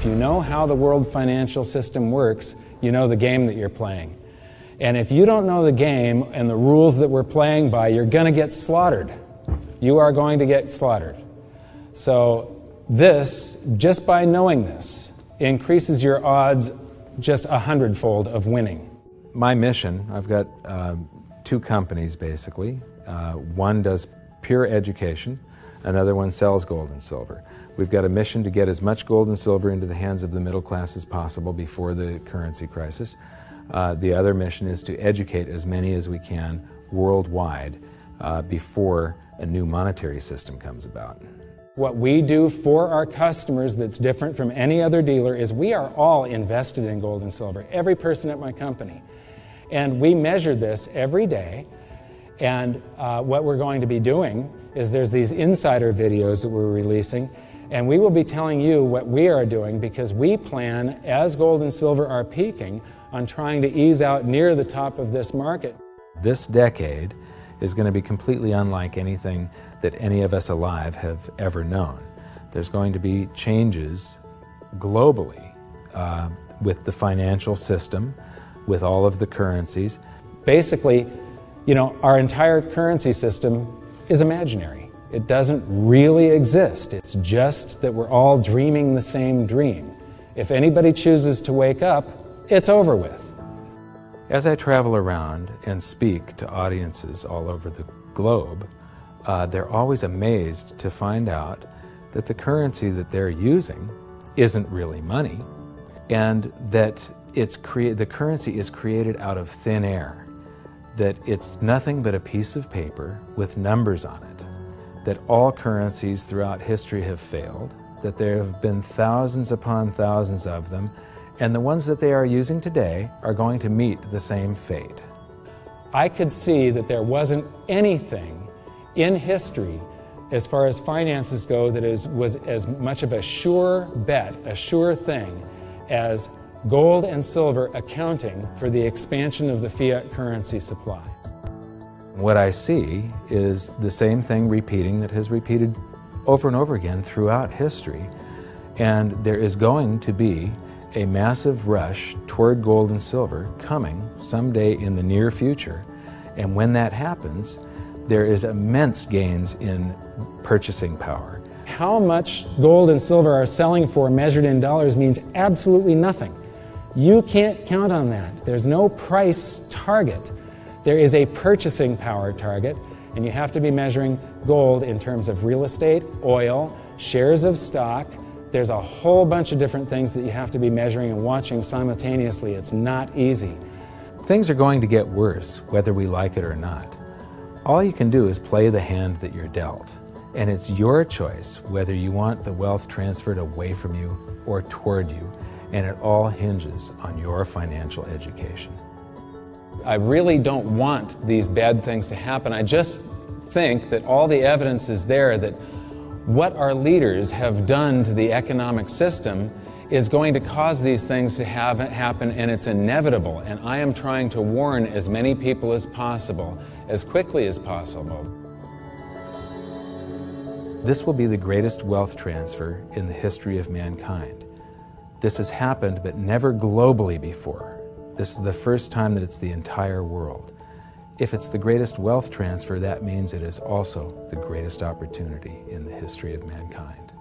If you know how the world financial system works, you know the game that you're playing. And if you don't know the game and the rules that we're playing by, you're going to get slaughtered. You are going to get slaughtered. So this, just by knowing this, increases your odds just 100-fold of winning. My mission, I've got two companies basically. One does pure education, another one sells gold and silver. We've got a mission to get as much gold and silver into the hands of the middle class as possible before the currency crisis. The other mission is to educate as many as we can worldwide before a new monetary system comes about. What we do for our customers that's different from any other dealer is we are all invested in gold and silver, every person at my company. And we measure this every day. And what we're going to be doing is there's these insider videos that we're releasing, and we will be telling you what we are doing because we plan, as gold and silver are peaking, on trying to ease out near the top of this market. This decade is going to be completely unlike anything that any of us alive have ever known. There's going to be changes globally with the financial system, with all of the currencies. Basically, you know, our entire currency system is imaginary. It doesn't really exist. It's just that we're all dreaming the same dream. If anybody chooses to wake up, it's over with. As I travel around and speak to audiences all over the globe, they're always amazed to find out that the currency that they're using isn't really money, and that the currency is created out of thin air, that it's nothing but a piece of paper with numbers on it, that all currencies throughout history have failed, that there have been thousands upon thousands of them, and the ones that they are using today are going to meet the same fate. I could see that there wasn't anything in history as far as finances go that was as much of a sure bet, a sure thing, as gold and silver accounting for the expansion of the fiat currency supply. What I see is the same thing repeating that has repeated over and over again throughout history, and there is going to be a massive rush toward gold and silver coming someday in the near future, and when that happens, there is immense gains in purchasing power. How much gold and silver are selling for measured in dollars means absolutely nothing. You can't count on that. There's no price target. There is a purchasing power target, and you have to be measuring gold in terms of real estate, oil, shares of stock. There's a whole bunch of different things that you have to be measuring and watching simultaneously. It's not easy. Things are going to get worse, whether we like it or not. All you can do is play the hand that you're dealt, and it's your choice whether you want the wealth transferred away from you or toward you, and it all hinges on your financial education. I really don't want these bad things to happen. I just think that all the evidence is there that what our leaders have done to the economic system is going to cause these things to happen, and it's inevitable. And I am trying to warn as many people as possible, as quickly as possible. This will be the greatest wealth transfer in the history of mankind. This has happened, but never globally before. This is the first time that it's the entire world. If it's the greatest wealth transfer, that means it is also the greatest opportunity in the history of mankind.